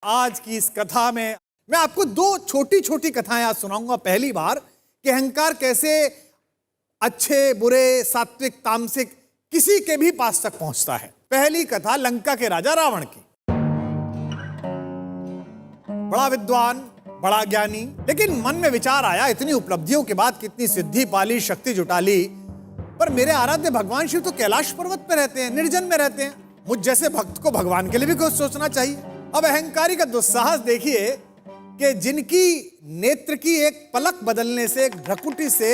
आज की इस कथा में मैं आपको दो छोटी छोटी कथाएं आज सुनाऊंगा पहली बार कि अहंकार कैसे अच्छे बुरे सात्विक तामसिक किसी के भी पास तक पहुंचता है। पहली कथा लंका के राजा रावण की। बड़ा विद्वान, बड़ा ज्ञानी, लेकिन मन में विचार आया इतनी उपलब्धियों के बाद, कितनी सिद्धि पाली, शक्ति जुटा ली, पर मेरे आराध्य भगवान शिव तो कैलाश पर्वत पे रहते हैं, निर्जन में रहते हैं। मुझ जैसे भक्त को भगवान के लिए भी कुछ सोचना चाहिए। अब अहंकारी का दुस्साहस देखिए कि जिनकी नेत्र की एक पलक बदलने से, एक भ्रकुटी से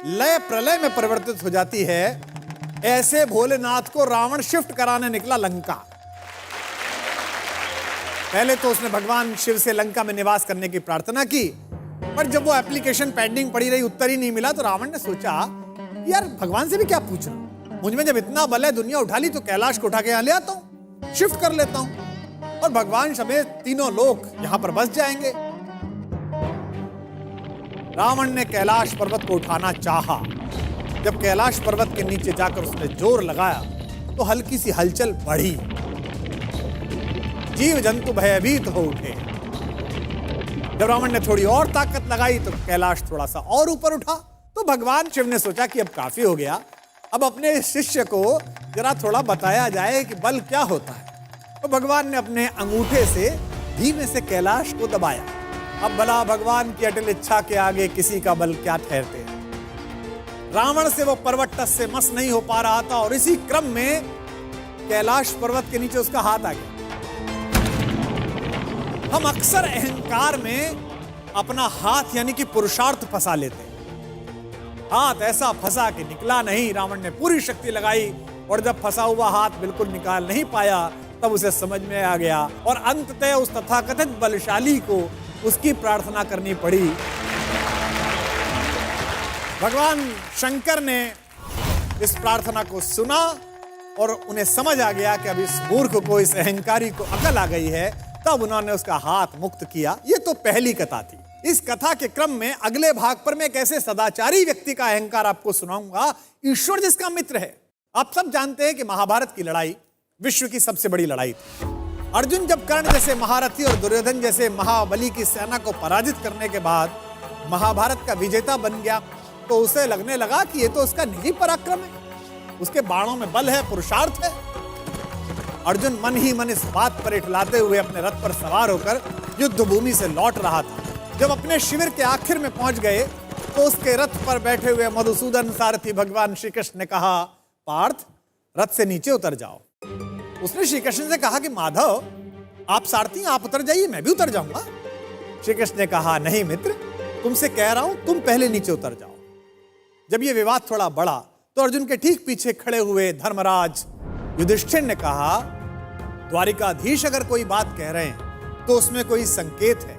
लय प्रलय में परिवर्तित हो जाती है, ऐसे भोलेनाथ को रावण शिफ्ट कराने निकला लंका। पहले तो उसने भगवान शिव से लंका में निवास करने की प्रार्थना की, पर जब वो एप्लीकेशन पेंडिंग पड़ी रही, उत्तर ही नहीं मिला, तो रावण ने सोचा यार भगवान से भी क्या पूछना, मुझ में जब इतना बल है, दुनिया उठा ली, तो कैलाश को उठा के यहां ले आता हूं, शिफ्ट कर लेता हूं और भगवान समेत तीनों लोग यहां पर बस जाएंगे। रावण ने कैलाश पर्वत को उठाना चाहा। जब कैलाश पर्वत के नीचे जाकर उसने जोर लगाया तो हल्की सी हलचल बढ़ी, जीव जंतु भयभीत हो उठे। जब रावण ने थोड़ी और ताकत लगाई तो कैलाश थोड़ा सा और ऊपर उठा। तो भगवान शिव ने सोचा कि अब काफी हो गया, अब अपने शिष्य को जरा थोड़ा बताया जाए कि बल क्या होता है। तो भगवान ने अपने अंगूठे से धीमे से कैलाश को दबाया। अब भला भगवान की अटल इच्छा के आगे किसी का बल क्या ठहरते हैं। रावण से वो पर्वत टस से मस नहीं हो पा रहा था और इसी क्रम में कैलाश पर्वत के नीचे उसका हाथ आ गया। हम अक्सर अहंकार में अपना हाथ यानी कि पुरुषार्थ फंसा लेते हैं। हाथ ऐसा फंसा कि निकला नहीं। रावण ने पूरी शक्ति लगाई और जब फंसा हुआ हाथ बिल्कुल निकाल नहीं पाया, तब उसे समझ में आ गया और अंततः उस तथाकथित बलशाली को उसकी प्रार्थना करनी पड़ी। भगवान शंकर ने इस प्रार्थना को सुना और उन्हें समझ आ गया कि अब इस मूर्ख को, इस अहंकारी को अकल आ गई है। तब उन्होंने उसका हाथ मुक्त किया। ये तो पहली कथा थी। इस कथा के क्रम में अगले भाग पर मैं एक ऐसे सदाचारी व्यक्ति का अहंकार आपको सुनाऊंगा, ईश्वर जिसका मित्र है। आप सब जानते हैं कि महाभारत की लड़ाई विश्व की सबसे बड़ी लड़ाई थी। अर्जुन जब कर्ण जैसे महारथी और दुर्योधन जैसे महाबली की सेना को पराजित करने के बाद महाभारत का विजेता बन गया, तो उसे लगने लगा कि ये तो उसका निजी पराक्रम है, उसके बाणों में बल है, पुरुषार्थ है। अर्जुन मन ही मन इस बात पर इठलाते हुए अपने रथ पर सवार होकर युद्ध भूमि से लौट रहा था। जब अपने शिविर के आखिर में पहुंच गए तो उसके रथ पर बैठे हुए मधुसूदन सारथी भगवान श्री कृष्ण ने कहा, पार्थ रथ से नीचे उतर जाओ। उसने श्री कृष्ण से कहा कि माधव आप सारथी, आप उतर जाइए, मैं भी उतर जाऊंगा। श्री कृष्ण ने कहा, नहीं मित्र, तुमसे कह रहा हूं तुम पहले नीचे उतर जाओ। जब यह विवाद थोड़ा बढ़ा तो अर्जुन के ठीक पीछे खड़े हुए धर्मराज युधिष्ठिर ने कहा, द्वारिकाधीश अगर कोई बात कह रहे हैं तो उसमें कोई संकेत है।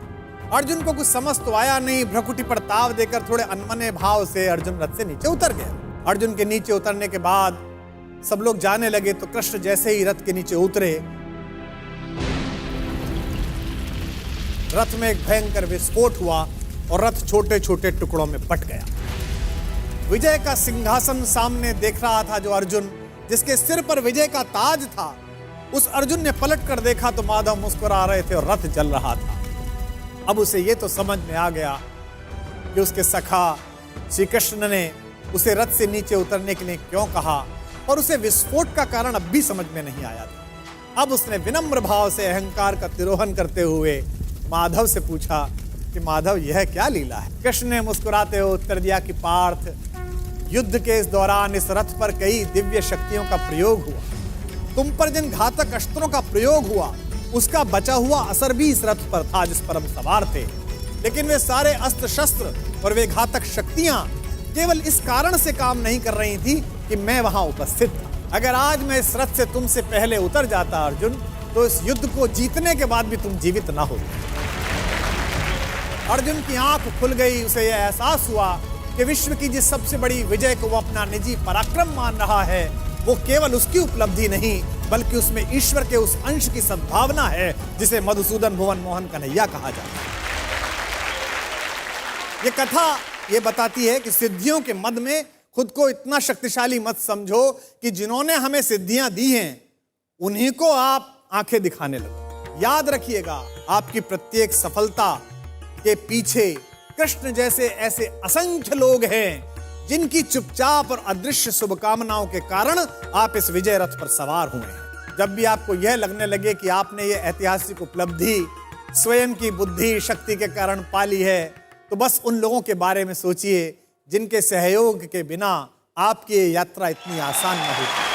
अर्जुन को कुछ समझ तो आया नहीं। भ्रकुटी पर ताव देकर थोड़े अनमने भाव से अर्जुन रथ से नीचे उतर गया। अर्जुन के नीचे उतरने के बाद सब लोग जाने लगे तो कृष्ण जैसे ही रथ के नीचे उतरे, रथ में एक भयंकर विस्फोट हुआ और रथ छोटे छोटे टुकड़ों में बट गया। विजय का सिंहासन सामने देख रहा था जो अर्जुन, जिसके सिर पर विजय का ताज था, उस अर्जुन ने पलट कर देखा तो माधव मुस्कुरा रहे थे और रथ जल रहा था। अब उसे यह तो समझ में आ गया कि उसके सखा श्री कृष्ण ने उसे रथ से नीचे उतरने के लिए क्यों कहा, और उसे विस्फोट का कारण अब भी समझ में नहीं आया था। अब उसने विनम्र भाव से अहंकार का तिरोहन करते हुए माधव से पूछा कि माधव यह क्या लीला है। कृष्ण ने मुस्कुराते हुए उत्तर दिया कि पार्थ, युद्ध के इस दौरान इस रथ पर कई दिव्य शक्तियों का प्रयोग हुआ। तुम पर जिन घातक अस्त्रों का प्रयोग हुआ उसका बचा हुआ असर भी इस रथ पर था जिस पर हम सवार थे। लेकिन वे सारे अस्त्र शस्त्र और वे घातक शक्तियां केवल इस कारण से काम नहीं कर रही थी कि मैं वहां उपस्थित था। अगर आज मैं इस रथ से तुमसे पहले उतर जाता अर्जुन, तो इस युद्ध को जीतने के बाद भी तुम जीवित ना होते। अर्जुन की आंख खुल गई। उसे यह एहसास हुआ कि विश्व की जिस सबसे बड़ी विजय को वो अपना निजी पराक्रम मान रहा है, वो केवल उसकी उपलब्धि नहीं बल्कि उसमें ईश्वर के उस अंश की सद्भावना है जिसे मधुसूदन भुवन मोहन कन्हैया कहा जाता है। ये कथा ये बताती है कि सिद्धियों के मद में खुद को इतना शक्तिशाली मत समझो कि जिन्होंने हमें सिद्धियां दी हैं उन्हीं को आप आंखें दिखाने लगो। याद रखिएगा, आपकी प्रत्येक सफलता के पीछे कृष्ण जैसे ऐसे असंख्य लोग हैं जिनकी चुपचाप और अदृश्य शुभकामनाओं के कारण आप इस विजय रथ पर सवार हुए हैं। जब भी आपको यह लगने लगे कि आपने ये ऐतिहासिक उपलब्धि स्वयं की बुद्धि शक्ति के कारण पाली है, तो बस उन लोगों के बारे में सोचिए जिनके सहयोग के बिना आपकी ये यात्रा इतनी आसान न होती।